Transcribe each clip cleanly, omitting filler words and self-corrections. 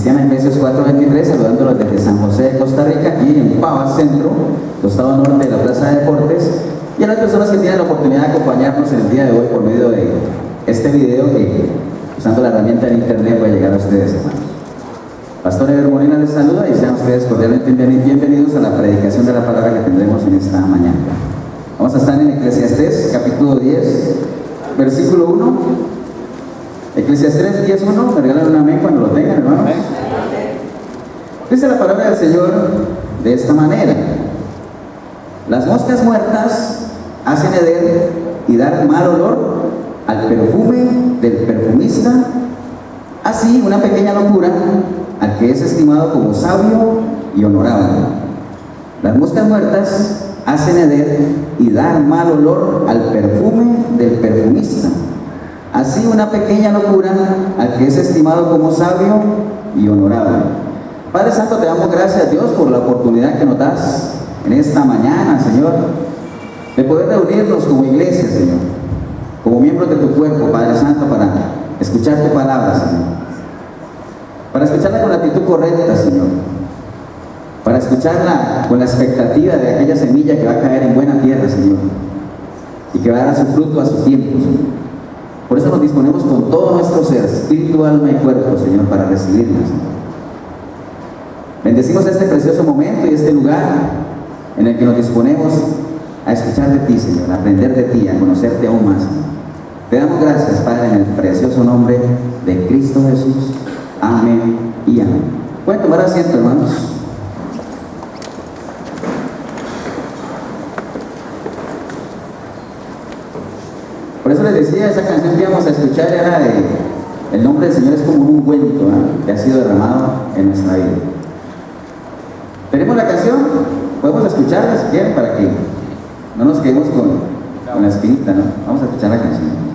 En Efesios 4:23, saludándolos desde San José de Costa Rica, aquí en Pavas Centro, costado norte de la Plaza de Deportes, y a las personas que tienen la oportunidad de acompañarnos en el día de hoy por medio de este video que, usando la herramienta de internet, puede llegar a ustedes, hermanos. Pastor Ever Molina les saluda y sean ustedes cordialmente bienvenidos a la predicación de la palabra que tendremos en esta mañana. Vamos a estar en Eclesiastés, capítulo 10, versículo 1. Eclesiastés 10:1, me regalan un amén cuando lo tengan, hermanos. Dice la palabra del Señor de esta manera: las moscas muertas hacen heder y dar mal olor al perfume del perfumista, así una pequeña locura al que es estimado como sabio y honorable. Las moscas muertas hacen heder y dar mal olor al perfume del perfumista, así una pequeña locura al que es estimado como sabio y honorable. Padre Santo, te damos gracias a Dios por la oportunidad que nos das en esta mañana, Señor, de poder reunirnos como iglesia, Señor, como miembros de tu cuerpo, Padre Santo, para escuchar tu palabra, Señor, para escucharla con la actitud correcta, Señor, para escucharla con la expectativa de aquella semilla que va a caer en buena tierra, Señor, y que va a dar su fruto a su tiempo, Señor. Por eso nos disponemos con todo nuestro ser, espíritu, alma y cuerpo, Señor, para recibirla, Señor. Bendecimos este precioso momento y este lugar en el que nos disponemos a escuchar de ti, Señor, a aprender de ti, a conocerte aún más, Señor. Te damos gracias, Padre, en el precioso nombre de Cristo Jesús. Amén y amén. Pueden tomar asiento, hermanos. Por eso les decía, esa canción que íbamos a escuchar era de el nombre del Señor es como un ungüento, ¿no?, que ha sido derramado en nuestra vida. Tenemos la canción, podemos escucharla si quieren para que no nos quedemos con la espinita, ¿no? Vamos a escuchar la canción.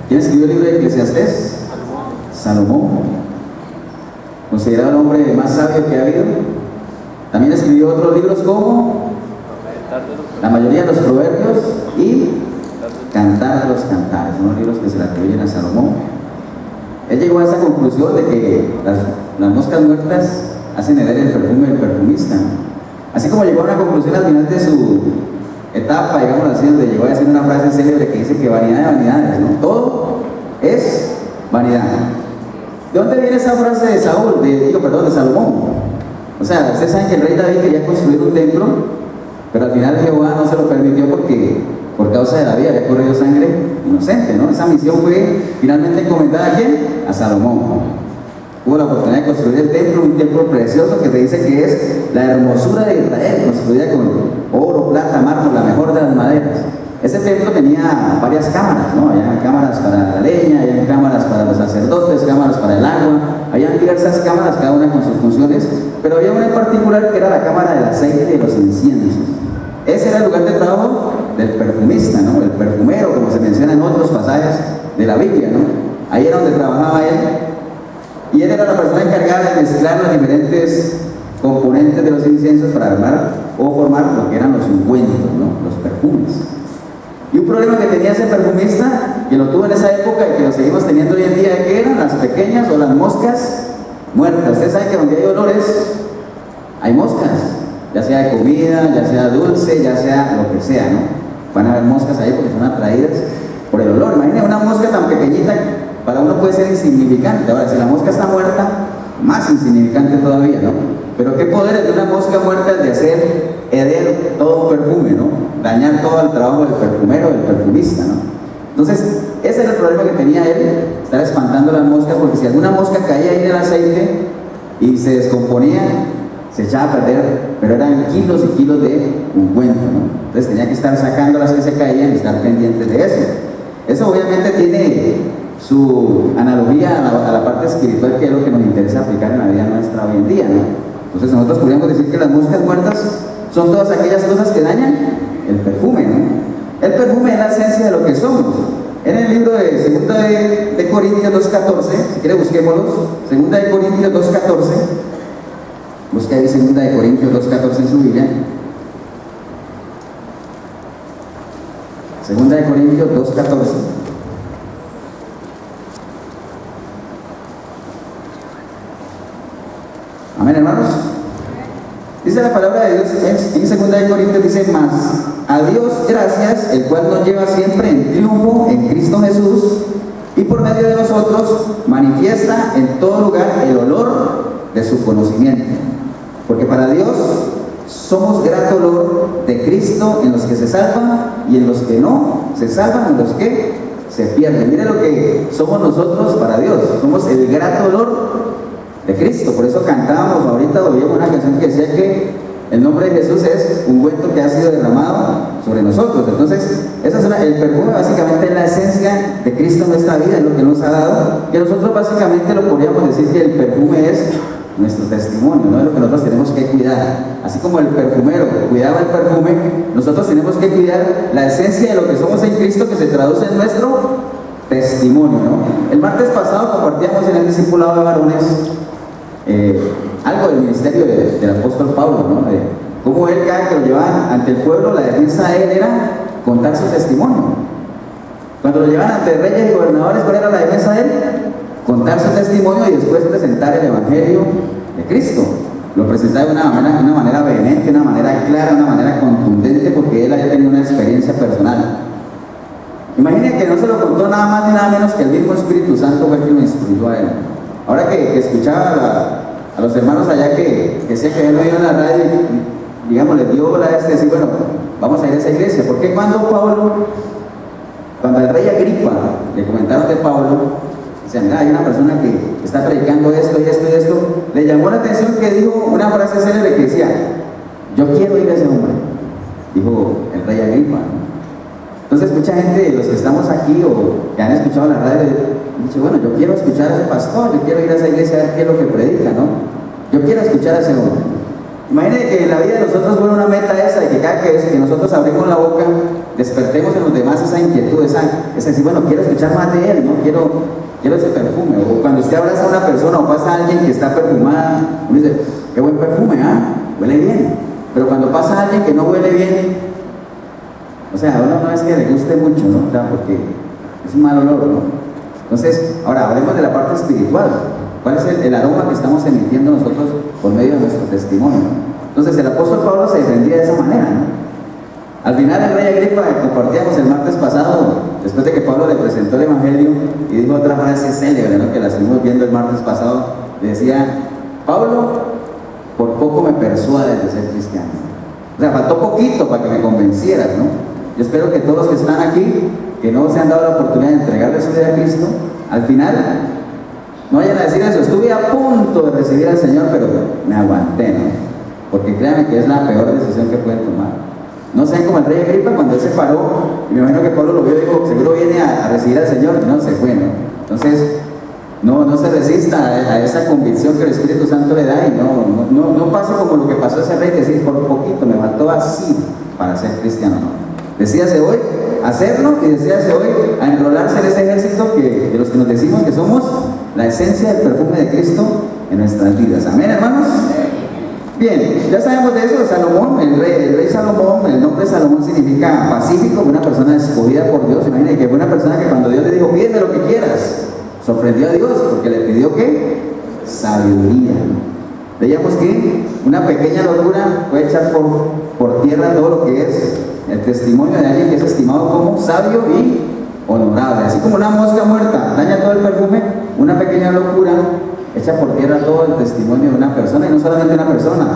¿Quién escribió el libro de Eclesiastés? Salomón, considerado el hombre más sabio que ha habido. También escribió otros libros como la mayoría de los proverbios y Cantar de los Cantares, unos libros que se le atribuyen a Salomón. Él llegó a esa conclusión de que las moscas muertas hacen heredar el perfume del perfumista. Así como llegó a una conclusión al final de su etapa, digamos así, donde llegó a decir una frase célebre que dice que vanidad de vanidades, ¿no? Todo es vanidad. ¿De dónde viene esa frase de de Salomón? O sea, ustedes saben que el rey David quería construir un templo, pero al final Jehová no se lo permitió porque por causa de David había corrido sangre inocente, ¿no? Esa misión fue finalmente encomendada ¿a quién? A Salomón. Hubo la oportunidad de construir el templo, un templo precioso que te dice que es la hermosura de Israel, construida con oro, plata, mármol, la mejor de las maderas. Ese templo tenía varias cámaras, ¿no? Había cámaras para la leña, había cámaras para los sacerdotes, cámaras para el agua, había diversas cámaras, cada una con sus funciones, pero había una en particular que era la cámara del aceite y de los inciensos. Ese era el lugar de trabajo del perfumista, ¿no? El perfumero, como se menciona en otros pasajes de la Biblia, ¿no? Ahí era donde trabajaba él. Y él era la persona encargada de mezclar los diferentes componentes de los inciensos para armar o formar lo que eran los ungüentos, ¿no? Los perfumes. Y un problema que tenía ese perfumista, que lo tuvo en esa época y que lo seguimos teniendo hoy en día, que eran las pequeñas o las moscas muertas. Ustedes saben que donde hay olores, hay moscas, ya sea de comida, ya sea dulce, ya sea lo que sea, ¿no? Van a haber moscas ahí porque son atraídas por el olor. Imagínense una mosca tan pequeñita, para uno puede ser insignificante. Ahora, si la mosca está muerta, más insignificante todavía, ¿no? Pero qué poder de una mosca muerta es de hacer hereder todo un perfume, ¿no? Dañar todo el trabajo del perfumero, del perfumista, ¿no? Entonces, ese era el problema que tenía él, estar espantando las moscas, porque si alguna mosca caía ahí en el aceite y se descomponía, se echaba a perder, pero eran kilos y kilos de ungüento, ¿no? Entonces tenía que estar sacando las que se caían y estar pendiente de eso. Eso obviamente tiene su analogía a la parte espiritual, que es lo que nos interesa aplicar en la vida nuestra hoy en día, ¿no? Entonces nosotros podríamos decir que las moscas muertas son todas aquellas cosas que dañan el perfume, ¿no? El perfume es la esencia de lo que somos. En el libro de 2 de Corintios 2.14, si quiere busquémoslos, 2 de Corintios 2.14, busque ahí 2 de Corintios 2.14 en su Biblia. 2 de Corintios 2.14. Amén, hermanos. Dice la palabra de Dios en 2 de Corintios, dice más: a Dios gracias, el cual nos lleva siempre en triunfo en Cristo Jesús, y por medio de nosotros manifiesta en todo lugar el olor de su conocimiento. Porque para Dios somos grato olor de Cristo en los que se salvan y en los que no se salvan, en los que se pierden. Mire lo que somos nosotros para Dios, somos el grato olor de Cristo. Por eso cantábamos ahorita, oímos una canción que decía que el nombre de Jesús es un ungüento que ha sido derramado sobre nosotros. Entonces, esa es el perfume básicamente es la esencia de Cristo en nuestra vida, es lo que nos ha dado, que nosotros básicamente lo podríamos decir que el perfume es nuestro testimonio, ¿no? Es lo que nosotros tenemos que cuidar. Así como el perfumero cuidaba el perfume, nosotros tenemos que cuidar la esencia de lo que somos en Cristo, que se traduce en nuestro testimonio, ¿no? El martes pasado compartíamos en el discipulado de varones algo del ministerio del apóstol Pablo, ¿no? De cómo él, cada que lo llevaban ante el pueblo, la defensa de él era contar su testimonio. Cuando lo llevaban ante reyes y gobernadores, ¿cuál era la defensa de él? Contar su testimonio y después presentar el evangelio de Cristo. Lo presentaba de una manera vehemente, una manera clara, una manera contundente, porque él había tenido una experiencia personal. Imaginen que no se lo contó nada más ni nada menos que el mismo Espíritu Santo fue el que lo instruyó a él. Ahora que escuchaba a los hermanos allá que decía que habían oído en la radio y, digamos, les dio la de decir, bueno, vamos a ir a esa iglesia. Porque cuando al rey Agripa le comentaron de Pablo, decían, hay una persona que está predicando esto y esto y esto, le llamó la atención que dijo una frase célebre que decía, yo quiero ir a ese hombre, dijo el rey Agripa, ¿no? Entonces mucha gente de los que estamos aquí o que han escuchado la radio dice, bueno, yo quiero escuchar a ese pastor, yo quiero ir a esa iglesia a ver qué es lo que predica, ¿no? Yo quiero escuchar a ese hombre. Imagínense que en la vida de nosotros fuera una meta esa, de que cada vez que nosotros abrimos la boca, despertemos en los demás esa inquietud, esa decir, bueno, quiero escuchar más de él, ¿no? Quiero ese perfume. O cuando usted abraza a una persona o pasa a alguien que está perfumada, uno dice, qué buen perfume, ¿ah? Huele bien. Pero cuando pasa a alguien que no huele bien, sea, a uno no es que le guste mucho, ¿no? O sea, porque es un mal olor, ¿no? Entonces, ahora hablemos de la parte espiritual. ¿Cuál es el aroma que estamos emitiendo nosotros por medio de nuestro testimonio, ¿no? Entonces, el apóstol Pablo se defendía de esa manera, ¿no? Al final, el rey Agripa, que compartíamos el martes pasado, después de que Pablo le presentó el Evangelio y dijo otra frase célebre, ¿no?, que la estuvimos viendo el martes pasado, le decía: Pablo, por poco me persuades de ser cristiano. O sea, faltó poquito para que me convencieras, ¿no? Yo espero que todos los que están aquí, que no se han dado la oportunidad de entregarle su vida a Cristo, al final no vayan a decir eso: estuve a punto de recibir al Señor, pero me aguanté, ¿no? Porque créanme que es la peor decisión que pueden tomar. No sean como el rey Agripa, cuando él se paró, y me imagino que Pablo lo vio y dijo: seguro viene a recibir al Señor, y no, se fue, ¿no? Entonces, no se resista a esa convicción que el Espíritu Santo le da, y no pase como lo que pasó a ese rey, decir: por poquito, me faltó así para ser cristiano, ¿no? Decíase hoy hacerlo, y decíase hoy a enrolarse en ese ejército de los que nos decimos que somos la esencia del perfume de Cristo en nuestras vidas. Amén, hermanos. Bien, ya sabemos de eso, de Salomón, el rey Salomón. El nombre Salomón significa pacífico, una persona escogida por Dios. Imagínense que fue una persona que cuando Dios le dijo: pídeme lo que quieras, sorprendió a Dios porque le pidió ¿qué? Sabiduría. Veíamos que una pequeña locura puede echar por tierra todo lo que es el testimonio de alguien que es estimado como sabio y honorable. Así como una mosca muerta daña todo el perfume, una pequeña locura echa por tierra todo el testimonio de una persona, y no solamente una persona,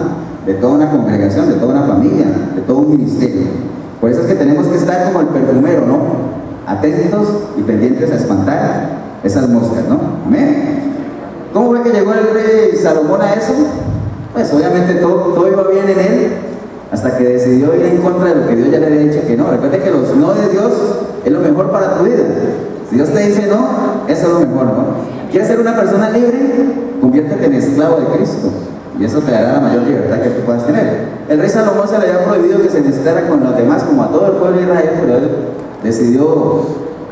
de toda una congregación, de toda una familia, de todo un ministerio. Por eso es que tenemos que estar como el perfumero, ¿no? Atentos y pendientes a espantar esas moscas, ¿no? Amén. ¿Cómo fue que llegó el rey Salomón a eso? Pues obviamente todo iba bien en él, hasta que decidió ir en contra de lo que Dios ya le había dicho que no. Recuerda que los no de Dios es lo mejor para tu vida. Si Dios te dice no, eso es lo mejor, ¿no? ¿Quieres ser una persona libre? Conviértete en esclavo de Cristo, y eso te dará la mayor libertad que tú puedas tener. El rey Salomón se le había prohibido que se mezclara con los demás, como a todo el pueblo de Israel, pero él decidió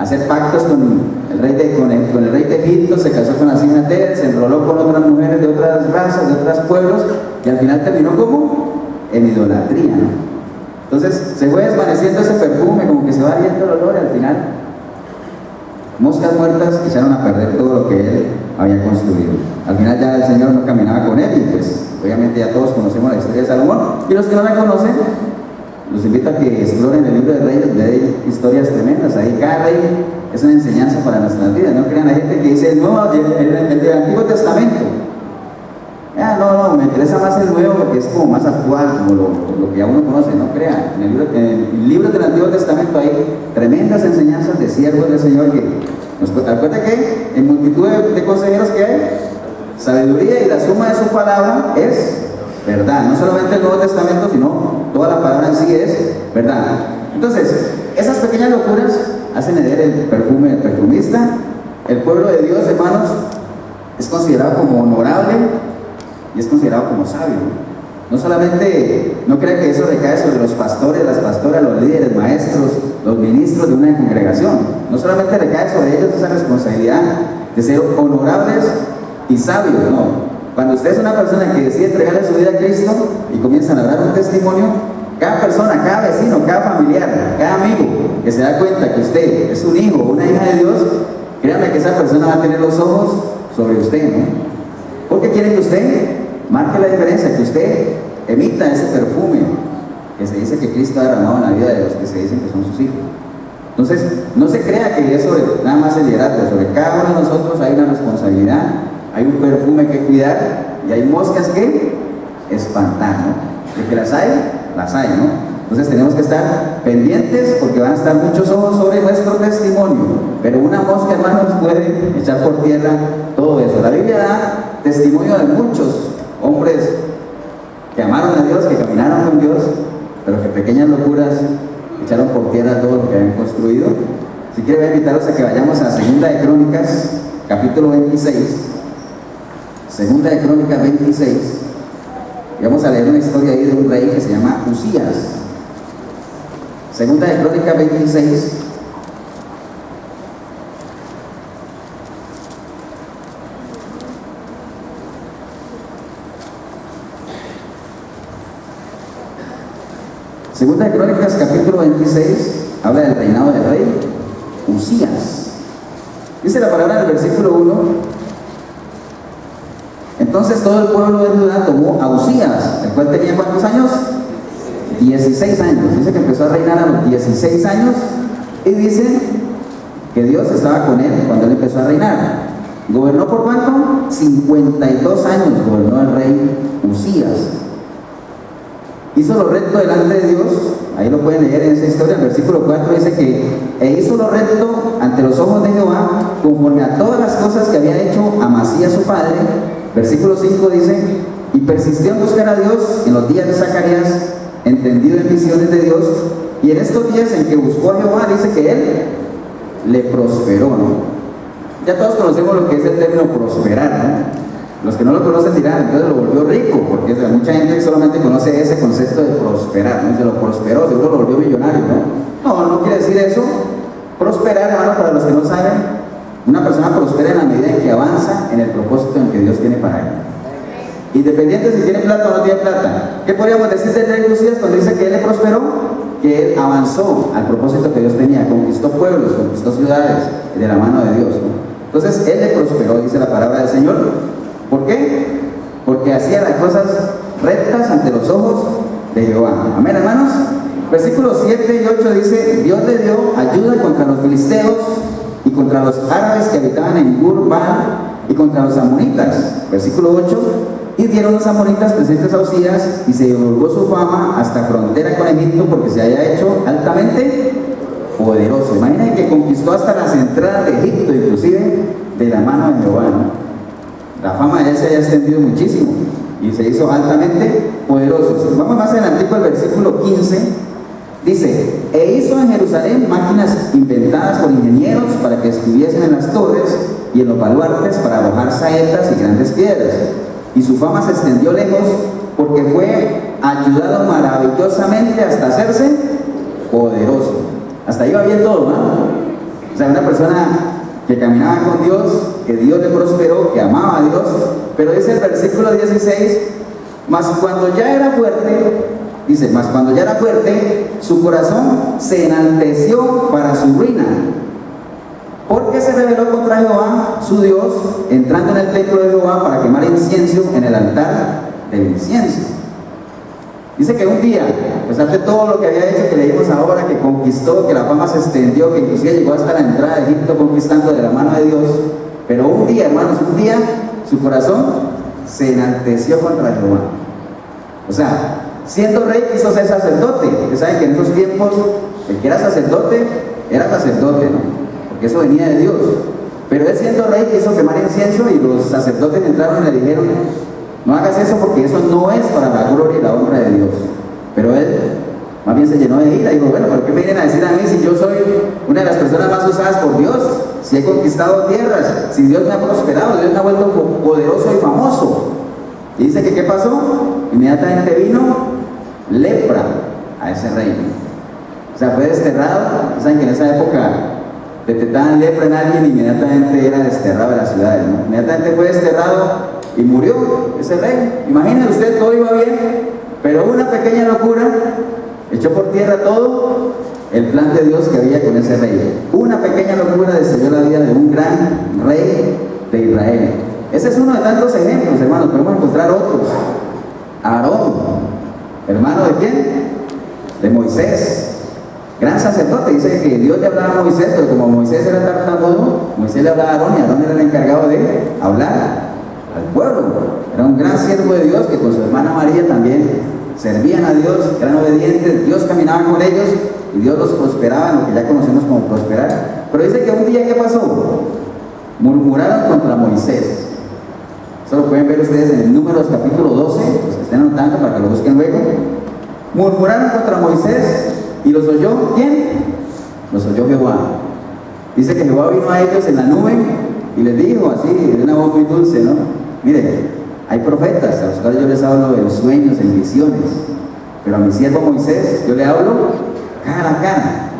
hacer pactos con el rey de Egipto, se casó con las hijas de él, se enroló con otras mujeres de otras razas, de otros pueblos, y al final terminó como en idolatría, ¿no? Entonces se fue desvaneciendo ese perfume, como que se va yendo el olor, y al final moscas muertas echaron a perder todo lo que él había construido. Al final ya el Señor no caminaba con él, y pues obviamente ya todos conocemos la historia de Salomón, y los que no la conocen, los invito a que exploren el libro de Reyes. Hay historias tremendas ahí. Cada rey es una enseñanza para nuestras vidas. No crean, hay gente que dice: no, el del Antiguo Testamento. No, me interesa más el Nuevo porque es como más actual, como lo que ya uno conoce. No crean, en el libro del Antiguo Testamento hay tremendas enseñanzas de siervos del Señor que nos acuerda que en multitud de consejeros que hay, sabiduría, y la suma de su palabra es verdad. No solamente el Nuevo Testamento, sino toda la palabra en sí es verdad. Entonces, esas pequeñas locuras hacen herer el perfume del perfumista. El pueblo de Dios, hermanos, es considerado como honorable y es considerado como sabio. No solamente, no crea que eso recae sobre los pastores, las pastoras, los líderes, maestros, los ministros de una congregación. No solamente recae sobre ellos esa responsabilidad de ser honorables y sabios, no. Cuando usted es una persona que decide entregarle su vida a Cristo y comienza a dar un testimonio, cada persona, cada vecino, cada familiar, cada amigo que se da cuenta que usted es un hijo o una hija de Dios, créame que esa persona va a tener los ojos sobre usted, ¿no? Porque quiere que usted marque la diferencia, que usted emita ese perfume que se dice que Cristo ha derramado en la vida de los que se dicen que son sus hijos. Entonces, no se crea que es sobre nada más el liderazgo. Sobre cada uno de nosotros hay una responsabilidad, hay un perfume que cuidar, y hay moscas que espantar, ¿no? De que las hay, ¿no? Entonces tenemos que estar pendientes, porque van a estar muchos ojos sobre nuestro testimonio, pero una mosca, hermanos, puede echar por tierra todo eso. La Biblia da testimonio de muchos hombres que amaron a Dios, que caminaron con Dios, pero que pequeñas locuras echaron por tierra todo lo que habían construido. Si quiere, voy a invitarlos a que vayamos a Segunda de Crónicas, capítulo 26. Segunda de Crónicas 26. Y vamos a leer una historia ahí de un rey que se llama Usías. Segunda de Crónicas 26. Segunda de Crónicas, capítulo 26. habla del reinado del rey Uzías. Dice la palabra del versículo 1: entonces todo el pueblo de Judá tomó a Uzías, el cual tenía ¿cuántos años? 16 años. Dice que empezó a reinar a los 16 años, y dice que Dios estaba con él cuando él empezó a reinar. ¿Gobernó por cuánto? 52 años gobernó el rey Uzías. Hizo lo recto delante de Dios. Ahí lo pueden leer en esa historia. El versículo 4 dice que hizo lo recto ante los ojos de Jehová, conforme a todas las cosas que había hecho Amasías su padre. Versículo 5 dice: y persistió en buscar a Dios en los días de Zacarías, entendido en visiones de Dios, y en estos días en que buscó a Jehová, dice que él le prosperó, ¿no? Ya todos conocemos lo que es el término prosperar, ¿no? Los que no lo conocen dirán, entonces lo volvió rico, porque mucha gente solamente conoce ese concepto de prosperar, ¿no? Se lo prosperó, seguro lo volvió millonario, ¿no? No, no quiere decir eso. Prosperar, hermano, para los que no saben, una persona prospera en la medida en que avanza en el propósito en que Dios tiene para él. Independiente si tiene plata o no tiene plata. ¿Qué podríamos decir del rey Uzías cuando dice que él le prosperó? Que él avanzó al propósito que Dios tenía, conquistó pueblos, conquistó ciudades de la mano de Dios, ¿no? Entonces él le prosperó, dice la palabra del Señor. ¿Por qué? Porque hacía las cosas rectas ante los ojos de Jehová. Amén, hermanos. Versículos 7 y 8 dice: Dios le dio ayuda contra los filisteos y contra los árabes que habitaban en Gur-Baal y contra los amonitas. Versículo 8: y dieron los amonitas presentes a Uzías, y se divulgó su fama hasta frontera con Egipto, porque se había hecho altamente poderoso. Imaginen que conquistó hasta las entradas de Egipto, inclusive de la mano de Jehová, ¿no? La fama de él se había extendido muchísimo y se hizo altamente poderoso. Vamos más adelante con el versículo 15. Dice: e hizo en Jerusalén máquinas inventadas por ingenieros para que estuviesen en las torres y en los baluartes para arrojar saetas y grandes piedras. Y su fama se extendió lejos, porque fue ayudado maravillosamente hasta hacerse poderoso. Hasta ahí va bien todo, ¿no? O sea, una persona que caminaba con Dios, que Dios le prosperó, que amaba a Dios. Pero dice el versículo 16: mas cuando ya era fuerte, dice, mas cuando ya era fuerte, su corazón se enalteció para su ruina, porque se rebeló contra Jehová, su Dios, entrando en el templo de Jehová para quemar incienso en el altar del incienso. Dice que un día, a pesar de todo lo que había hecho, que leímos ahora, que conquistó, que la fama se extendió, que inclusive llegó hasta la entrada de Egipto conquistando de la mano de Dios, pero un día, hermanos, un día, su corazón se enalteció contra Jehová. O sea, siendo rey quiso ser sacerdote. Ustedes saben que en esos tiempos, el que era sacerdote, ¿no? Porque eso venía de Dios. Pero él, siendo rey, quiso quemar incienso, y los sacerdotes entraron y le dijeron: no hagas eso, porque eso no es para la gloria y la honra de Dios. Pero él más bien se llenó de ira y dijo: bueno, ¿por qué me vienen a decir a mí si yo soy una de las personas más usadas por Dios? Si he conquistado tierras, si Dios me ha prosperado, Dios me ha vuelto poderoso y famoso. Y dice que ¿qué pasó? Inmediatamente vino lepra a ese reino. O sea, fue desterrado. Saben que en esa época detectaban lepra en alguien y inmediatamente era desterrado de las ciudades, ¿no? Inmediatamente fue desterrado y murió ese rey. Imagínense usted, todo iba bien, pero una pequeña locura echó por tierra todo el plan de Dios que había con ese rey. Una pequeña locura destruyó la vida de un gran rey de Israel. Ese es uno de tantos ejemplos, hermanos. Podemos encontrar otros. Aarón, hermano de quién? De Moisés, gran sacerdote. Dice que Dios le hablaba a Moisés, pero como Moisés era tartamudo, Moisés le hablaba a Aarón, y Aarón era el encargado de hablar al pueblo. Era un gran siervo de Dios, que con su hermana María también servían a Dios, eran obedientes. Dios caminaba con ellos y Dios los prosperaba en lo que ya conocemos como prosperar. Pero dice que un día, ¿qué pasó? Murmuraron contra Moisés. Eso lo pueden ver ustedes en el Números capítulo 12, pues que estén anotando para que lo busquen luego. Murmuraron contra Moisés, y los oyó ¿quién? Los oyó Jehová. Dice que Jehová vino a ellos en la nube y les dijo así, de una voz muy dulce, ¿no? Miren, hay profetas a los cuales yo les hablo en sueños, en visiones, pero a mi siervo Moisés yo le hablo cara a cara.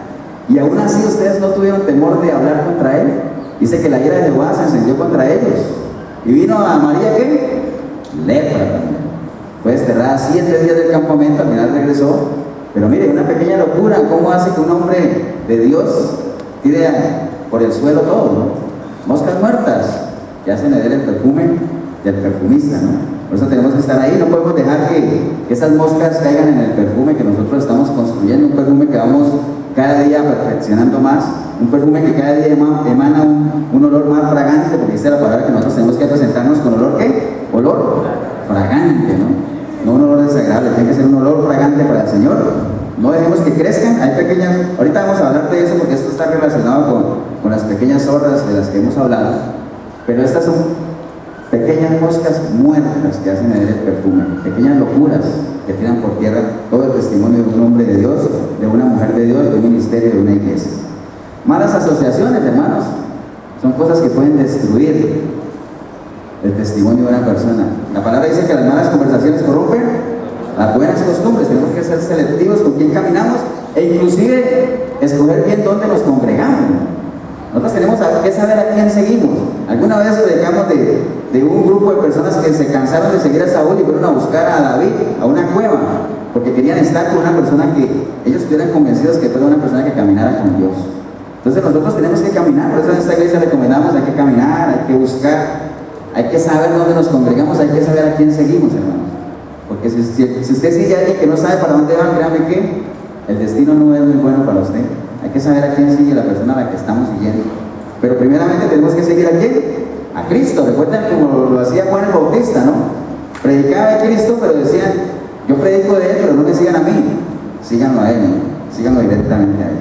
Y aún así ustedes no tuvieron temor de hablar contra él. Dice que la ira de Jehová se encendió contra ellos. Y vino a María, ¿qué? Lepra. Fue desterrada 7 días del campamento, al final regresó Pero mire, una pequeña locura, ¿cómo hace que un hombre de Dios tire por el suelo todo, ¿no? Moscas muertas que hacen herir el perfume del perfumista, ¿no? Por eso tenemos que estar ahí, no podemos dejar que esas moscas caigan en el perfume que nosotros estamos construyendo, un perfume que vamos cada día perfeccionando más, un perfume que cada día emana un olor más fragante, porque esa es la palabra que nosotros tenemos que presentarnos con olor, ¿qué? Olor fragante, ¿no? No un olor desagradable, tiene que ser un olor fragante para el Señor. No dejemos que crezcan, hay pequeñas, ahorita vamos a hablar de eso porque esto está relacionado con las pequeñas zorras de las que hemos hablado, pero estas son pequeñas moscas muertas que hacen herir el perfume, pequeñas locuras que tiran por tierra todo el testimonio de un hombre de Dios, de una mujer de Dios, de un ministerio, de una iglesia. Malas asociaciones, hermanos, son cosas que pueden destruir el testimonio de una persona. La palabra dice que las malas conversaciones corrompen las buenas costumbres. Tenemos que ser selectivos con quién caminamos e inclusive escoger bien dónde nos congregamos. Nosotros tenemos que saber a quién seguimos. Alguna vez predicamos de un grupo de personas que se cansaron de seguir a Saúl y fueron a buscar a David a una cueva porque querían estar con una persona que ellos estuvieran convencidos que fuera una persona que caminara con Dios. Entonces nosotros tenemos que caminar, por eso en esta iglesia recomendamos, hay que caminar, hay que buscar, hay que saber dónde nos congregamos, hay que saber a quién seguimos, hermanos. Porque si usted sigue a alguien que no sabe para dónde va, créame que el destino no es muy bueno para usted. Hay que saber a quién sigue la persona a la que estamos siguiendo. Pero primeramente tenemos que seguir a quién, a Cristo. Recuerden como lo hacía Juan el Bautista, ¿no? Predicaba de Cristo, pero decían, yo predico de Él, pero no me sigan a mí, síganlo a Él, ¿no? Síganlo directamente a Él.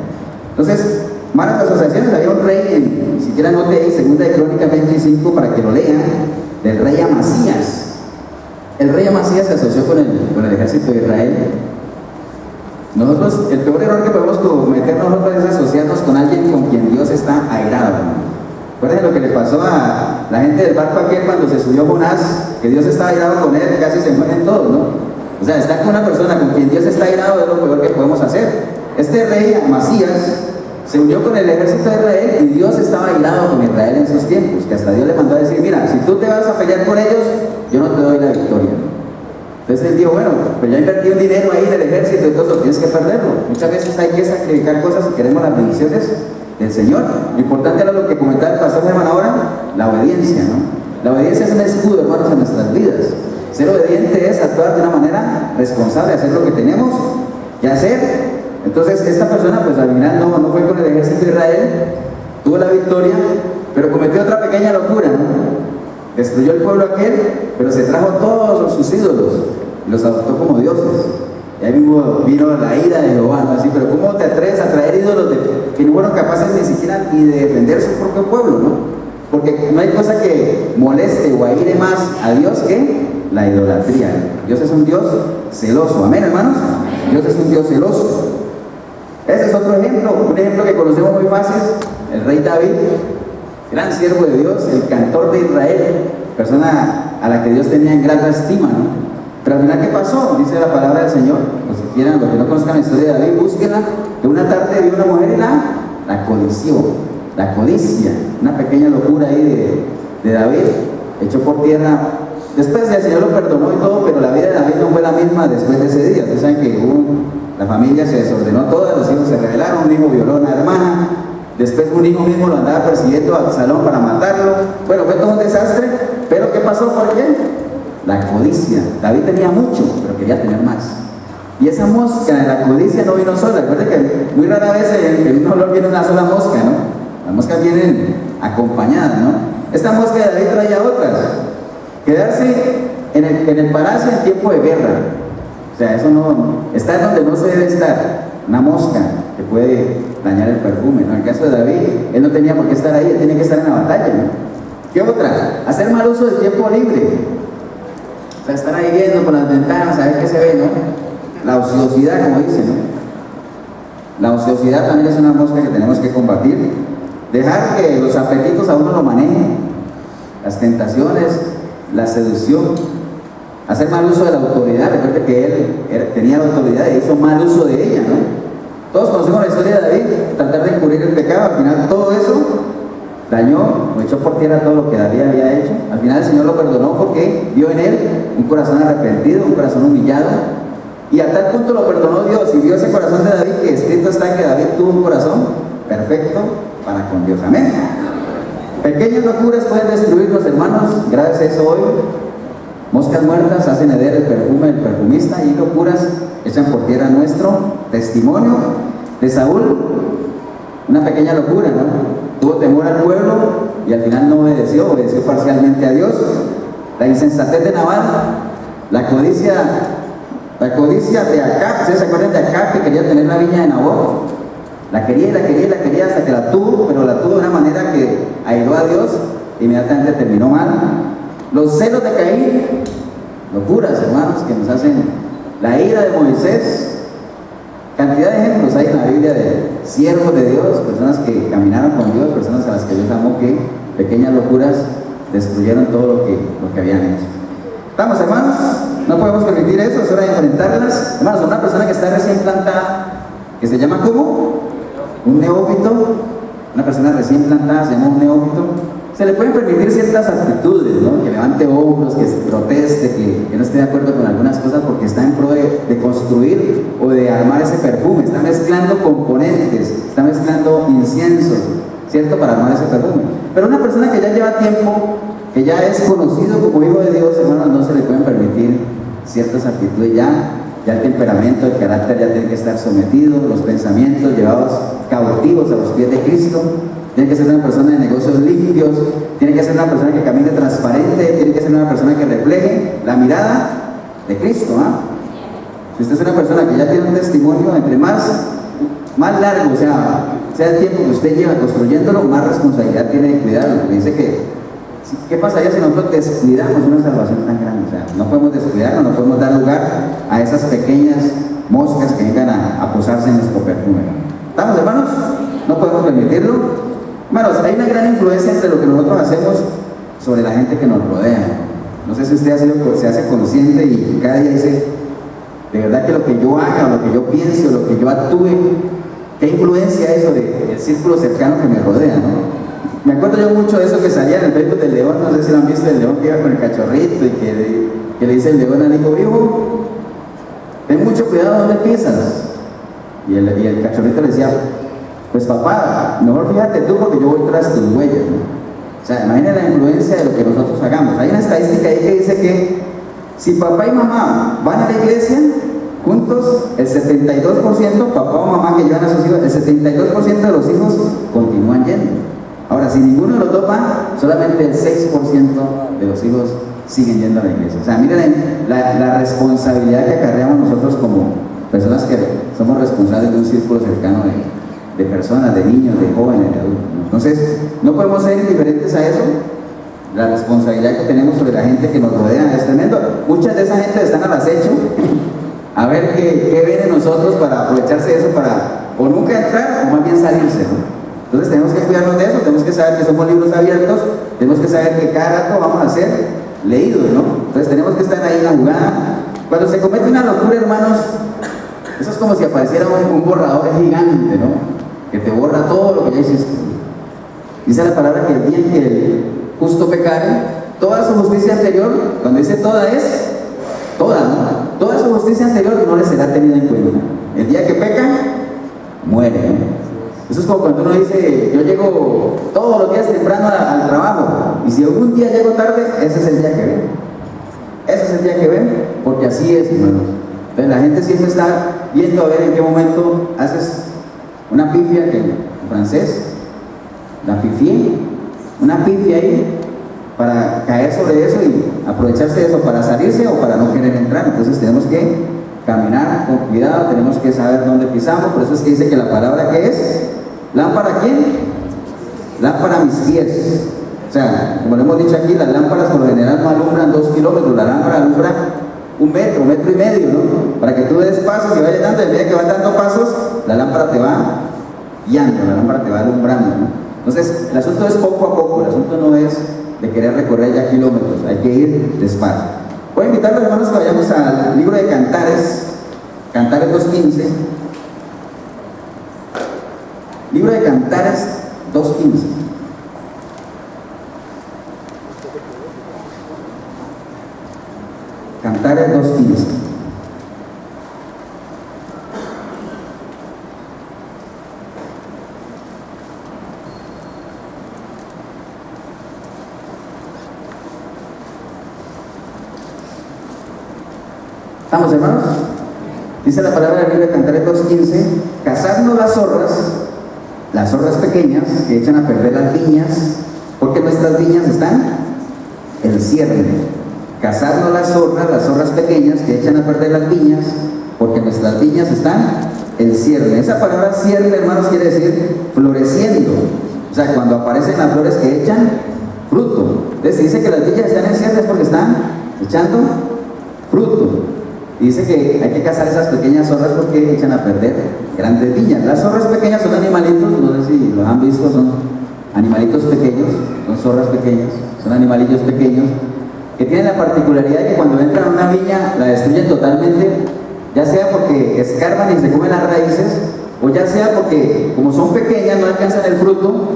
Entonces, malas asociaciones. Había un rey, ni siquiera note ahí, 2 de Crónicas 25, para que lo lean, del rey Amasías. El rey Amasías se asoció con el ejército de Israel. Nosotros, el peor error que podemos cometer nosotros es asociarnos con alguien con quien Dios está airado, ¿no? Recuerden lo que le pasó a la gente del barco aquel cuando se subió Jonás, que Dios estaba airado con él, casi se mueren todos, ¿no? O sea, estar con una persona con quien Dios está airado es lo peor que podemos hacer. Este rey Amasías se unió con el ejército de Israel y Dios estaba airado con Israel en esos tiempos, que hasta Dios le mandó a decir, mira, si tú te vas a pelear con ellos, yo no te doy la victoria. Entonces él dijo, bueno, pues ya invertí un dinero ahí en el ejército y todo eso, tienes que perderlo. Muchas veces hay que sacrificar cosas si queremos las bendiciones del Señor. Lo importante era lo que comentaba el pastor Germán ahora, la obediencia, ¿no? La obediencia es un escudo, hermanos, en nuestras vidas. Ser obediente es actuar de una manera responsable, hacer lo que tenemos que hacer. Entonces esta persona pues al final no fue con el ejército de Israel, tuvo la victoria, pero cometió otra pequeña locura, ¿no? Destruyó el pueblo aquel, pero se trajo todos sus ídolos y los adoptó como dioses. Y ahí mismo vino la ira de Jehová, ¿no? Así, pero ¿cómo te atreves a traer ídolos que no fueron capaces ni siquiera ni de defender su propio pueblo, ¿no? Porque no hay cosa que moleste o aire más a Dios que la idolatría. Dios es un Dios celoso, amén, hermanos. Dios es un Dios celoso. Ese es otro ejemplo, un ejemplo que conocemos muy fácil, el rey David, gran siervo de Dios, el cantor de Israel, persona a la que Dios tenía en grata estima, ¿no? Pero al final, ¿qué pasó? Dice la palabra del Señor, los que quieran, los que no conozcan la historia de David, búsquenla, que una tarde vio una mujer y la codició, la codicia, una pequeña locura ahí de David, echó por tierra. Después el Señor lo perdonó y todo, pero la vida de David no fue la misma después de ese día. Ustedes saben que la familia se desordenó toda, los hijos se rebelaron, un hijo violó a una hermana, después un hijo mismo lo andaba persiguiendo a Absalón para matarlo. Bueno, fue todo un desastre, pero ¿qué pasó? ¿Por qué? La codicia. David tenía mucho, pero quería tener más. Y esa mosca de la codicia no vino sola. Recuerden que muy rara vez en un olor viene una sola mosca, ¿no? Las moscas vienen acompañadas, ¿no? Esta mosca de David traía otras. Quedarse en el palacio en tiempo de guerra. O sea, eso no, estar donde no se debe estar. Una mosca que puede dañar el perfume, ¿no? En el caso de David, él no tenía por qué estar ahí, él tenía que estar en la batalla, ¿no? ¿Qué otra? Hacer mal uso del tiempo libre. O sea, estar ahí viendo por las ventanas, a ver qué se ve, ¿no? La ociosidad, como dice, ¿no? La ociosidad también es una mosca que tenemos que combatir. Dejar que los apetitos a uno lo manejen, las tentaciones, la seducción, hacer mal uso de la autoridad. Recuerde que él tenía la autoridad y hizo mal uso de ella, ¿no? Todos conocemos la historia de David, tratar de encubrir el pecado. Al final todo eso dañó o echó por tierra todo lo que David había hecho. Al final el Señor lo perdonó porque vio en él un corazón arrepentido, un corazón humillado, Y a tal punto lo perdonó Dios y vio ese corazón de David, que escrito está que David tuvo un corazón perfecto para con Dios. Amén. Pequeñas locuras pueden destruirnos, hermanos. Gracias a eso hoy, moscas muertas hacen arder el perfume del perfumista, y locuras echan por tierra nuestro testimonio. De Saúl, una pequeña locura, ¿no? Tuvo temor al pueblo y al final no obedeció parcialmente a Dios. La insensatez de Nabal, la codicia de Acab. ¿Ustedes se acuerdan de Acab, que quería tener la viña de Nabot? La quería hasta que la tuvo, pero la tuvo de una manera que airó a Dios, inmediatamente terminó mal. Los celos de Caín, locuras, hermanos, que nos hacen. La ira de Moisés. Cantidad de ejemplos hay en la Biblia de siervos de Dios, personas que caminaron con Dios, personas a las que Dios amó, que pequeñas locuras destruyeron todo lo que habían hecho. ¿Estamos, hermanos? No podemos permitir eso, es hora de enfrentarlas. Hermanos, una persona que está recién plantada, que se llama ¿cómo? Un neófito. Una persona recién plantada se llama un neófito. Se le pueden permitir ciertas actitudes, ¿no? Que levante hombros, que proteste, que no esté de acuerdo con algunas cosas, porque está en pro de construir o de armar ese perfume. Está mezclando componentes, está mezclando inciensos, ¿cierto? Para armar ese perfume. Pero una persona que ya lleva tiempo, que ya es conocido como hijo de Dios, hermanos, no se le pueden permitir ciertas actitudes. Ya el temperamento, el carácter ya tiene que estar sometido, los pensamientos llevados cautivos a los pies de Cristo. Tiene que ser una persona de negocios limpios, tiene que ser una persona que camine transparente, tiene que ser una persona que refleje la mirada de Cristo. Si usted es una persona que ya tiene un testimonio, entre más largo sea el tiempo que usted lleva construyéndolo, más responsabilidad tiene de cuidarlo. Porque dice que, ¿qué pasaría si nosotros descuidamos una salvación tan grande? O sea, no podemos descuidarnos, no podemos dar lugar a esas pequeñas moscas que vengan a posarse en nuestro perfume. ¿Estamos, hermanos? No podemos permitirlo. Hermanos, hay una gran influencia entre lo que nosotros hacemos sobre la gente que nos rodea. No sé si usted se hace consciente y cada día dice, de verdad que lo que yo haga, o lo que yo piense, o lo que yo actúe, ¿qué influencia eso del círculo cercano que me rodea, no? Me acuerdo yo mucho de eso que salía en el Facebook del león. No sé si lo han visto, el león que iba con el cachorrito y que le dice el león al hijo, ten mucho cuidado donde pisas. Y el cachorrito le decía, pues papá, mejor fíjate tú porque yo voy tras tus huellas, ¿no? O sea, imagínate la influencia de lo que nosotros hagamos. Hay una estadística ahí que dice que si papá y mamá van a la iglesia juntos, el 72%, papá o mamá que llevan a sus hijos, el 72% de los hijos continúan yendo. Ahora, si ninguno de los dos va, solamente el 6% de los hijos siguen yendo a la iglesia. O sea, miren la responsabilidad que acarreamos nosotros como personas que somos responsables de un círculo cercano de personas, de niños, de jóvenes, de adultos. Entonces, no podemos ser indiferentes a eso. La responsabilidad que tenemos sobre la gente que nos rodea es tremendo. Muchas de esa gente están al acecho a ver qué ven en nosotros para aprovecharse de eso, para o nunca entrar o más bien salirse, ¿no? Entonces tenemos que cuidarnos de eso, tenemos que saber que somos libros abiertos, tenemos que saber que cada rato vamos a ser leídos, ¿no? Entonces tenemos que estar ahí en la jugada. Cuando se comete una locura, hermanos, eso es como si apareciera un borrador gigante, ¿no? Que te borra todo lo que ya hiciste. Dice la palabra que el día en que el justo pecare, toda su justicia anterior, cuando dice toda es, toda, ¿no? Toda su justicia anterior no le será tenida en cuenta. El día que peca, muere, ¿no? Eso es como cuando uno dice, yo llego todos los días temprano al trabajo, y si algún día llego tarde, ese es el día que ven. Ese es el día que ven, porque así es, hermanos. Entonces la gente siempre está viendo a ver en qué momento haces una pifia, que en francés, la pifié, una pifia ahí, para caer sobre eso y aprovecharse de eso para salirse o para no querer entrar. Entonces tenemos que caminar con cuidado, tenemos que saber dónde pisamos. Por eso es que dice que la palabra que es, ¿lámpara quién? Lámpara a mis pies. O sea, como lo hemos dicho aquí, las lámparas por lo general no alumbran 2 kilómetros, la lámpara alumbra 1 metro, 1,5 metros, ¿no? Para que tú des pasos y vayas dando, y a medida que vas dando pasos, la lámpara te va guiando, la lámpara te va alumbrando, ¿no? Entonces, el asunto es poco a poco, el asunto no es de querer recorrer ya kilómetros, hay que ir despacio. Voy a invitar a los hermanos que vayamos al libro de Cantares, Cantares 2.15. Libro de Cantares 2.15. Cantares 2.15. ¿Estamos, hermanos? Dice la palabra de la Biblia, Cantares 2:15, cazadnos las zorras pequeñas que echan a perder las viñas, porque nuestras viñas están en cierne. Cazadnos las zorras pequeñas que echan a perder las viñas, porque nuestras viñas están en cierne. Esa palabra cierne, hermanos, quiere decir floreciendo. O sea, cuando aparecen las flores que echan fruto. Entonces dice que las viñas están en cierne porque están echando fruto. Dice que hay que cazar esas pequeñas zorras porque echan a perder grandes viñas. Las zorras pequeñas son animalitos, no sé si los han visto, son animalitos pequeños, son zorras pequeñas, son animalillos pequeños que tienen la particularidad de que cuando entran a una viña la destruyen totalmente, ya sea porque escarban y se comen las raíces, o ya sea porque como son pequeñas no alcanzan el fruto.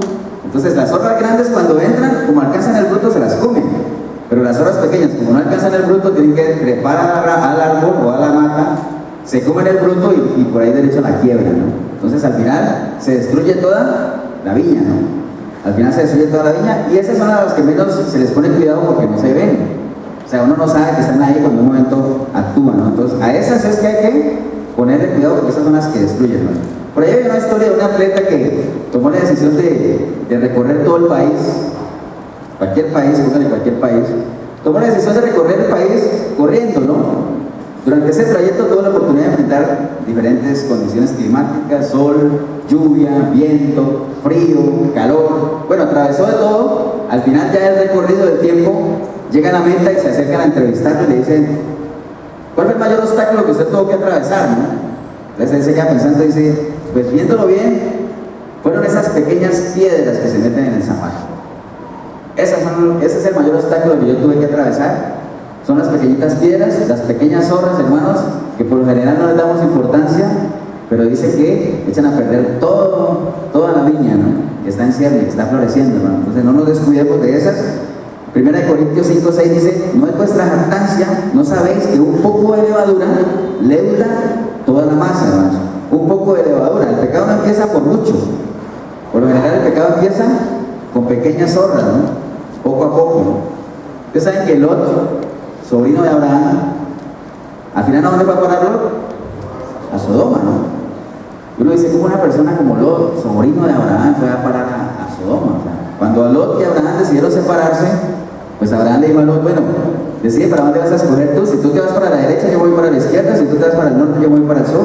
Entonces las zorras grandes cuando entran, como alcanzan el fruto, se las comen. Pero las zorras pequeñas, como no alcanzan el fruto, tienen que trepar al árbol o a la mata, se comen el fruto y por ahí derecho la quiebran, ¿no? Entonces al final se destruye toda la viña, ¿no? Al final se destruye toda la viña y esas son las que menos se les pone cuidado porque no se ven. O sea, uno no sabe que están ahí cuando en un momento actúan, ¿no? Entonces a esas es que hay que ponerle cuidado porque esas son las que destruyen, ¿no? Por ahí hay una historia de un atleta que tomó la decisión de recorrer todo el país. Cualquier país, tomó la decisión de recorrer el país corriendo, ¿no? Durante ese trayecto tuvo la oportunidad de enfrentar diferentes condiciones climáticas, sol, lluvia, viento, frío, calor. Bueno, atravesó de todo. Al final ya el recorrido del tiempo llega a la meta y se acercan a entrevistarlo y le dicen, ¿cuál fue el mayor obstáculo que usted tuvo que atravesar, no? Entonces él se queda pensando y dice, pues viéndolo bien, fueron esas pequeñas piedras que se meten en el zapato. Ese es el mayor obstáculo que yo tuve que atravesar. Son las pequeñitas piedras, las pequeñas zorras, hermanos, que por lo general no les damos importancia, pero dice que echan a perder toda la viña, ¿no? Que está en cierne, que está floreciendo, hermano. Entonces no nos descuidemos de esas. 1 Corintios 5:6 dice, no es vuestra jactancia, no sabéis que un poco de levadura leuda toda la masa, hermanos. Un poco de levadura. El pecado no empieza por mucho. Por lo general el pecado empieza con pequeñas zorras, ¿no? Poco a poco, ¿no? Ustedes saben que Lot, sobrino de Abraham, al final ¿a dónde va a parar Lot? A Sodoma, ¿no? Y uno dice, ¿cómo una persona como Lot, sobrino de Abraham, fue a parar a Sodoma? O sea, cuando Lot y Abraham decidieron separarse, pues Abraham le dijo a Lot, bueno, decide para dónde vas a escoger tú. Si tú te vas para la derecha, yo voy para la izquierda. Si tú te vas para el norte, yo voy para el sur.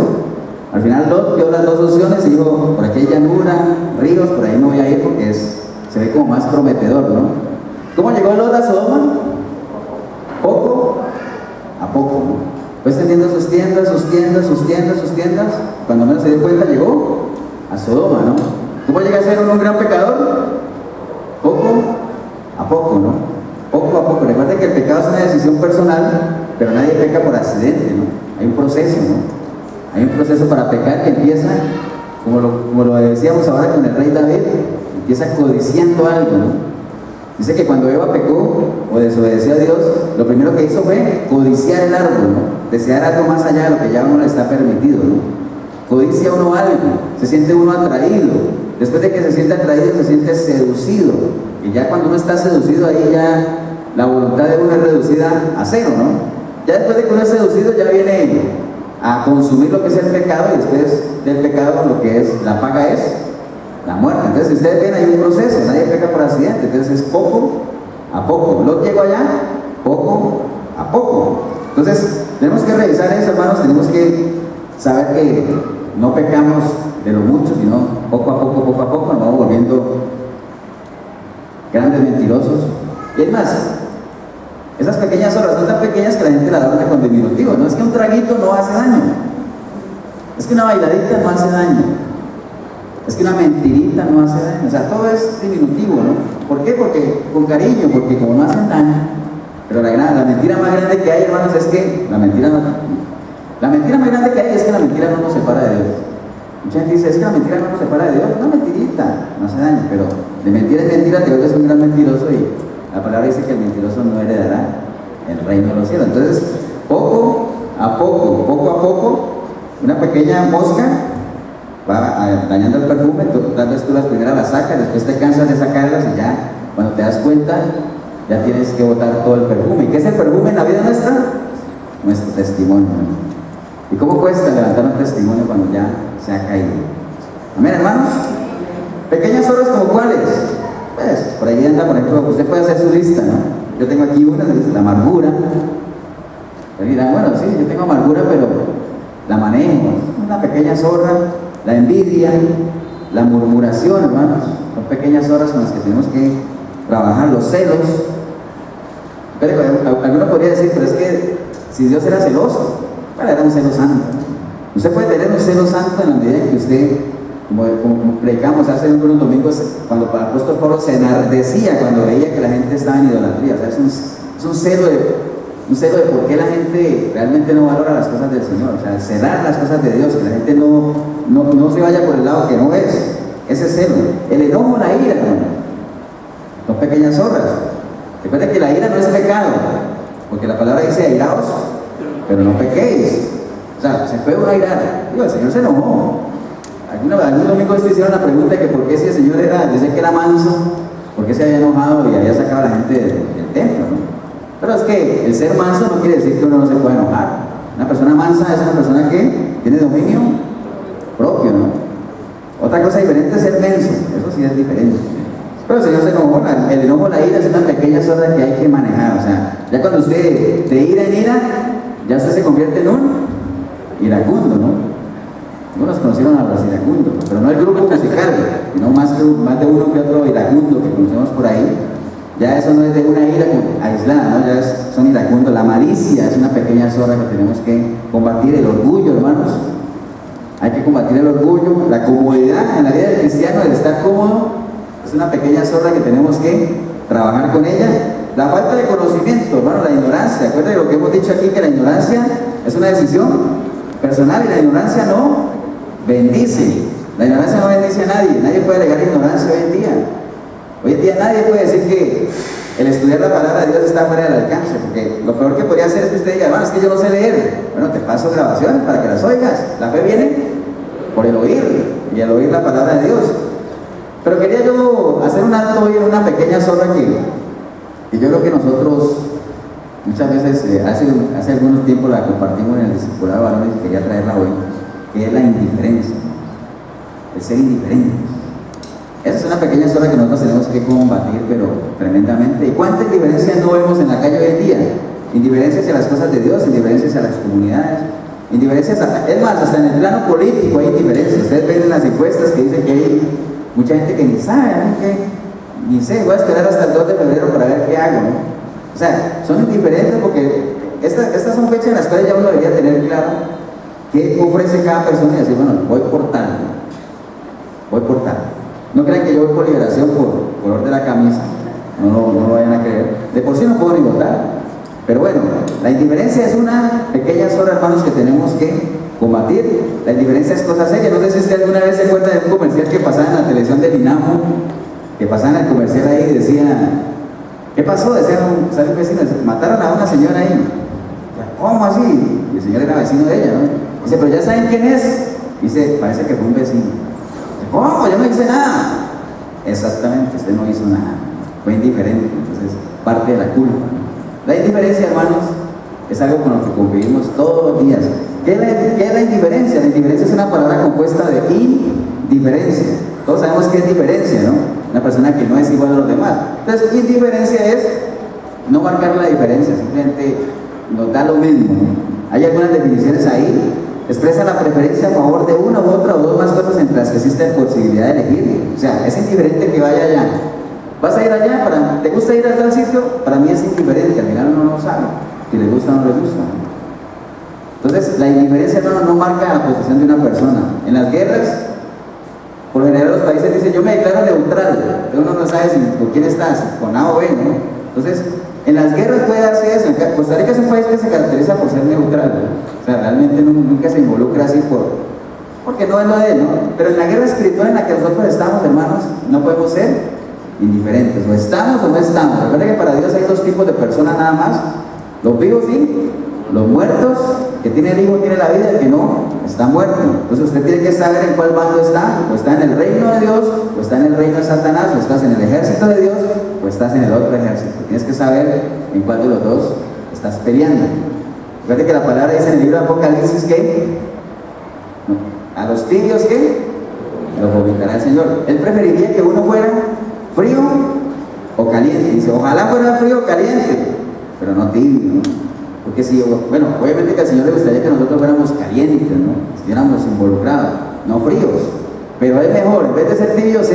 Al final Lot vio las dos opciones y dijo, por aquí hay llanura, ríos, por ahí no voy a ir porque se ve como más prometedor, ¿no? ¿Cómo llegó Lot a Sodoma? Poco a poco, ¿no? Pues teniendo sus tiendas, cuando menos se dio cuenta llegó a Sodoma, ¿no? ¿Cómo llega a ser un gran pecador? Poco a poco, ¿no? Poco a poco. Recuerden que el pecado es una decisión personal, pero nadie peca por accidente, ¿no? Hay un proceso, ¿no? Hay un proceso para pecar que empieza, como lo decíamos ahora con el rey David, empieza codiciando algo, ¿no? Dice que cuando Eva pecó o desobedeció a Dios, lo primero que hizo fue codiciar el árbol, ¿no? Desear algo más allá de lo que ya uno le está permitido, ¿no? Codicia uno algo, se siente uno atraído. Después de que se siente atraído, se siente seducido. Y ya cuando uno está seducido, ahí ya la voluntad de uno es reducida a cero, ¿no? Ya después de que uno es seducido, ya viene a consumir lo que es el pecado, y después del pecado lo que es la paga es la muerte. Entonces, si ustedes ven, hay un proceso, nadie peca por accidente. Entonces es poco a poco. Lot llegó allá poco a poco. Entonces, tenemos que revisar eso, hermanos. Tenemos que saber que no pecamos de lo mucho, sino poco a poco nos vamos volviendo grandes mentirosos. Y es más, esas pequeñas horas son tan pequeñas que la gente la da con diminutivo. No es que un traguito no hace daño, es que una bailadita no hace daño, es que una mentirita no hace daño. O sea, todo es diminutivo, ¿no? ¿Por qué? Porque con cariño, porque como no hacen daño. Pero la mentira más grande que hay, hermanos, es que la mentira más grande que hay es que la mentira no nos separa de Dios. Mucha gente dice, es que la mentira no nos separa de Dios. Una mentirita no hace daño, pero de mentira en mentira te vuelves un gran mentiroso, y la palabra dice que el mentiroso no heredará el reino de los cielos. Entonces, poco a poco, una pequeña mosca va dañando el perfume. Tal vez tú las primeras las sacas, después te cansas de sacarlas y ya cuando te das cuenta ya tienes que botar todo el perfume. ¿Y qué es el perfume en la vida nuestra? nuestro testimonio. ¿Y cómo cuesta levantar un testimonio cuando ya se ha caído? Amén, hermanos. Pequeñas obras como cuáles. Pues por ahí anda, por ejemplo, usted puede hacer su lista, ¿no? Yo tengo aquí una, es la amargura. Pero dirán, bueno, sí, yo tengo amargura, pero la manejo. Una pequeña zorra, la envidia, la murmuración, hermanos. Son pequeñas horas con las que tenemos que trabajar, los celos. Pero alguno podría decir, pero es que si Dios era celoso, ¿cuál era un celo santo? Usted puede tener un celo santo en la medida en que usted, como predicamos hace unos domingos, cuando el apóstol Pablo se enardecía cuando veía que la gente estaba en idolatría. O sea, es un celo de por qué la gente realmente no valora las cosas del Señor. O sea, celar las cosas de Dios, que la gente no se vaya por el lado que no es. Ese celo, el enojo, la ira, hermano, son pequeñas obras. Recuerden que la ira no es pecado, porque la palabra dice airaos, pero no pequéis. O sea, se puede uno airar. Digo, el Señor se enojó. Algún domingo te hicieron la pregunta de que por qué si el Señor decía que era manso, por qué se había enojado y había sacado a la gente del templo, ¿no? Pero es que el ser manso no quiere decir que uno no se pueda enojar. Una persona mansa es una persona que tiene dominio propio, ¿no? Otra cosa diferente es ser menso, eso sí es diferente. Pero el Señor se enojó, el enojo, la ira es una pequeña zorra que hay que manejar. O sea, ya cuando usted de ira en ira, ya usted se convierte en un iracundo, ¿no? Algunos conocieron a los iracundos, pero no el grupo musical, sino más de uno que otro iracundo que conocemos por ahí. Ya eso no es de una ira aislada, ¿no? Son iracundos. La malicia es una pequeña zorra que tenemos que combatir. El orgullo, hermanos. Hay que combatir el orgullo. La comodidad en la vida del cristiano, el estar cómodo, es una pequeña zorra que tenemos que trabajar con ella. La falta de conocimiento, hermano, la ignorancia. Acuérdense de lo que hemos dicho aquí, que la ignorancia es una decisión personal y la ignorancia no bendice. La ignorancia no bendice a nadie. Nadie puede alegar ignorancia hoy en día. Hoy en día nadie puede decir que el estudiar la palabra de Dios está fuera del alcance, porque lo peor que podría hacer es que usted diga, hermano, es que yo no sé leer. Bueno, te paso grabaciones para que las oigas. La fe viene por el oír, y el oír la palabra de Dios. Pero quería yo hacer un alto hoy en una pequeña zorra que yo creo que nosotros muchas veces, hace algunos tiempos la compartimos en el discipulado de varones y quería traerla hoy, que es la indiferencia, el ser indiferente. Esa es una pequeña zorra que nosotros tenemos que combatir, pero tremendamente. ¿Y cuánta indiferencia no vemos en la calle hoy en día? Indiferencia hacia las cosas de Dios, indiferencia hacia las comunidades, indiferencia es más, hasta en el plano político hay indiferencia. Ustedes ven en las encuestas que dicen que hay mucha gente que ni sabe, ni sé, voy a esperar hasta el 2 de febrero para ver qué hago, ¿no? O sea, son indiferentes porque estas son fechas en las cuales ya uno debería tener claro qué ofrece cada persona y decir, bueno, voy por tal, voy por tal. No crean que yo voy por liberación por color de la camisa, no lo vayan a creer. De por sí no puedo ni votar. Pero bueno, la indiferencia es una pequeña zorra, hermanos, que tenemos que combatir. La indiferencia es cosa seria. No sé si usted alguna vez se acuerda de un comercial que pasaba en la televisión del INAMO, que pasaba en el comercial ahí y decía, ¿qué pasó? Decían, sale un vecino, mataron a una señora ahí. ¿Cómo así? Y el señor era vecino de ella, ¿no? Dice, pero ya saben quién es. Dice, parece que fue un vecino. ¿Cómo? Yo no hice nada. Exactamente, usted no hizo nada. Fue indiferente, entonces parte de la culpa. La indiferencia, hermanos, es algo con lo que convivimos todos los días. ¿Qué es la indiferencia? La indiferencia es una palabra compuesta de indiferencia. Todos sabemos qué es diferencia, ¿no? Una persona que no es igual a los demás. Entonces, indiferencia es no marcar la diferencia, simplemente nos da lo mismo, ¿no? Hay algunas definiciones ahí. Expresa la preferencia a favor de una u otra o dos más cosas entre las que existe posibilidad de elegir. O sea, es indiferente que vaya allá. ¿Vas a ir allá? ¿Te gusta ir a tal sitio? Para mí es indiferente, al final uno no sabe si le gusta o no le gusta. Entonces, la indiferencia no marca la posición de una persona. En las guerras, por lo general los países dicen, yo me declaro neutral, pero uno no sabe si con quién estás, con A o B, ¿no? Entonces, en las guerras puede darse eso. Costa Rica es un país que se caracteriza por ser neutral, ¿no? O sea, realmente nunca se involucra así porque no es lo de él, ¿no? Pero en la guerra espiritual en la que nosotros estamos, hermanos, no podemos ser indiferentes. O estamos o no estamos. Recuerda que para Dios hay dos tipos de personas nada más: los vivos y los muertos. Que tiene el hijo tiene la vida, el que no está muerto. Entonces usted tiene que saber en cuál bando está. O está en el reino de Dios, o está en el reino de Satanás, o estás en el ejército de Dios, o estás en el otro ejército. Tienes que saber en cuál de los dos estás peleando. Fíjate que la palabra dice en el libro de Apocalipsis que a los tibios que los vomitará el Señor. Él preferiría que uno fuera frío o caliente. Dice, ojalá fuera frío o caliente, pero no tibio, ¿no? Porque si, bueno, obviamente que al Señor le gustaría que nosotros fuéramos calientes, ¿no? Estuviéramos involucrados, no fríos. Pero es mejor, en vez de ser tibio, es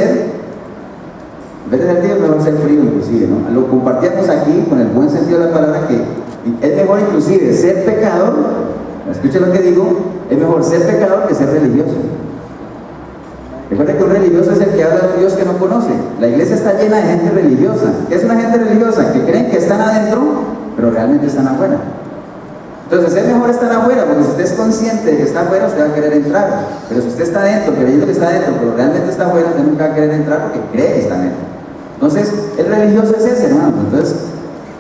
mejor ser frío inclusive, ¿no? Lo compartíamos aquí con el buen sentido de la palabra, que es mejor inclusive ser pecador, escuchen lo que digo, es mejor ser pecador que ser religioso. Recuerda que un religioso es el que habla de un Dios que no conoce. La iglesia está llena de gente religiosa. ¿Qué es una gente religiosa? Que creen que están adentro, pero realmente están afuera. Entonces es mejor estar afuera, porque si usted es consciente de que está afuera, usted va a querer entrar. Pero si usted está adentro, creyendo que está adentro, pero realmente está afuera, usted nunca va a querer entrar porque cree que está adentro. Entonces, el religioso es ese, hermano. Entonces,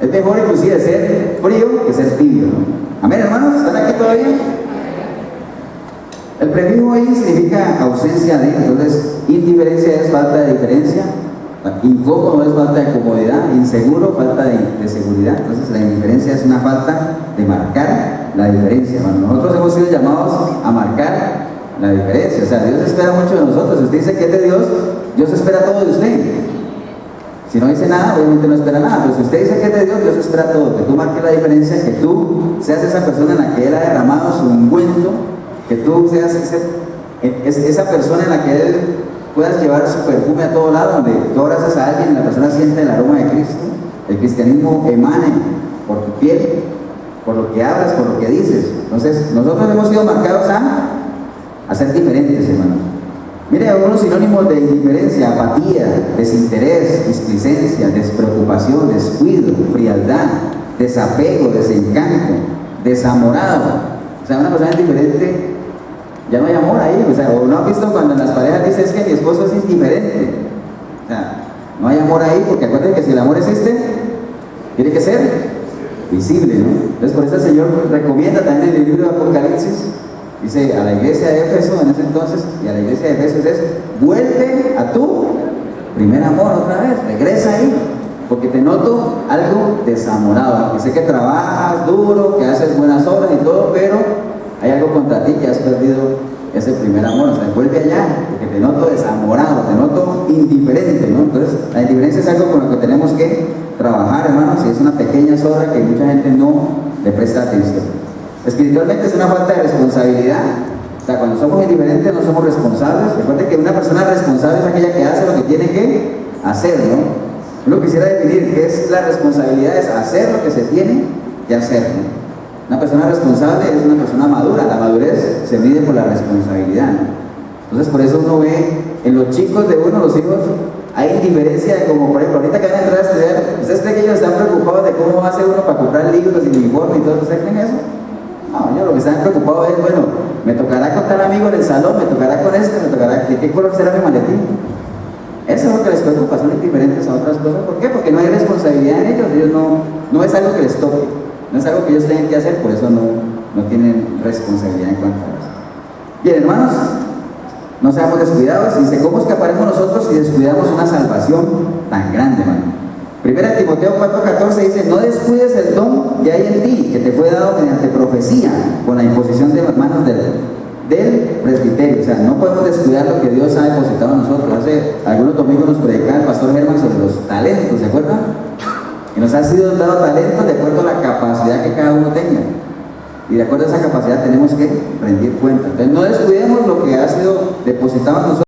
es mejor inclusive ser frío que ser tibio, ¿no? Amén, hermanos, ¿están aquí todavía? El prefijo ahí significa ausencia de, entonces, indiferencia es falta de diferencia, incómodo es falta de comodidad, inseguro, falta de seguridad. Entonces, la indiferencia es una falta de marcar la diferencia, hermano. Nosotros hemos sido llamados a marcar la diferencia. O sea, Dios espera mucho de nosotros. Si usted dice que es de Dios, Dios espera todo de usted. Si no dice nada, obviamente no espera nada, pero si usted dice que es de Dios, Dios espera todo, que tú marques la diferencia, que tú seas esa persona en la que Él ha derramado su ungüento, que tú seas esa persona en la que Él puedas llevar su perfume a todo lado, donde tú abrazas a alguien y la persona siente el aroma de Cristo, el cristianismo emane por tu piel, por lo que hablas, por lo que dices. Entonces, nosotros hemos sido marcados a ser diferentes, hermanos. Mire algunos sinónimos de indiferencia: apatía, desinterés, displicencia, despreocupación, descuido, frialdad, desapego, desencanto, desamorado. O sea, una persona indiferente, ya no hay amor ahí. O sea, o no han visto cuando en las parejas dicen es que mi esposo es indiferente. O sea, no hay amor ahí, porque acuérdense que si el amor existe, tiene que ser visible, ¿no? Entonces, por eso el Señor recomienda también en el libro de Apocalipsis. Dice a la iglesia de Éfeso en ese entonces, y a la iglesia de Éfeso es: vuelve a tu primer amor otra vez, regresa ahí, porque te noto algo desamorado, aunque sé que trabajas duro, que haces buenas obras y todo, pero hay algo contra ti, que has perdido ese primer amor. O sea, vuelve allá, porque te noto desamorado, te noto indiferente, ¿no? Entonces, la indiferencia es algo con lo que tenemos que trabajar, hermanos, y es una pequeña sobra que mucha gente no le presta atención. Espiritualmente es una falta de responsabilidad. O sea, cuando somos indiferentes no somos responsables. Recuerde que una persona responsable es aquella que hace lo que tiene que hacer, ¿no? Uno quisiera definir qué es la responsabilidad: es hacer lo que se tiene que hacer, ¿no? Una persona responsable es una persona madura. La madurez se mide por la responsabilidad, ¿no? Entonces, por eso uno ve en los chicos de uno, los hijos, hay indiferencia de, como por ejemplo, ahorita que van a entrar a estudiar, ¿ustedes creen que ellos están preocupados de cómo va a hacer uno para comprar libros y uniformes y todo? ¿Ustedes creen eso? No, yo lo que están preocupados es, bueno, me tocará con tal amigo en el salón, me tocará con este, me tocará, ¿de qué color será mi maletín? Eso es lo que les preocupa, son indiferentes a otras cosas. ¿Por qué? Porque no hay responsabilidad en ellos no es algo que les toque, no es algo que ellos tengan que hacer, por eso no tienen responsabilidad en cuanto a eso. Bien, hermanos, no seamos descuidados. Dice, ¿cómo escaparemos nosotros si descuidamos una salvación tan grande, hermano? Primera Timoteo 4:14 dice: no descuides el don que hay en ti, que te fue dado mediante profecía, con la imposición de las manos del presbiterio. O sea, no podemos descuidar lo que Dios ha depositado en nosotros. Hace algunos domingos nos predicaba el pastor Germán sobre los talentos, ¿se acuerdan? Y nos ha sido dado talentos de acuerdo a la capacidad que cada uno tenga. Y de acuerdo a esa capacidad tenemos que rendir cuenta. Entonces, no descuidemos lo que ha sido depositado en nosotros.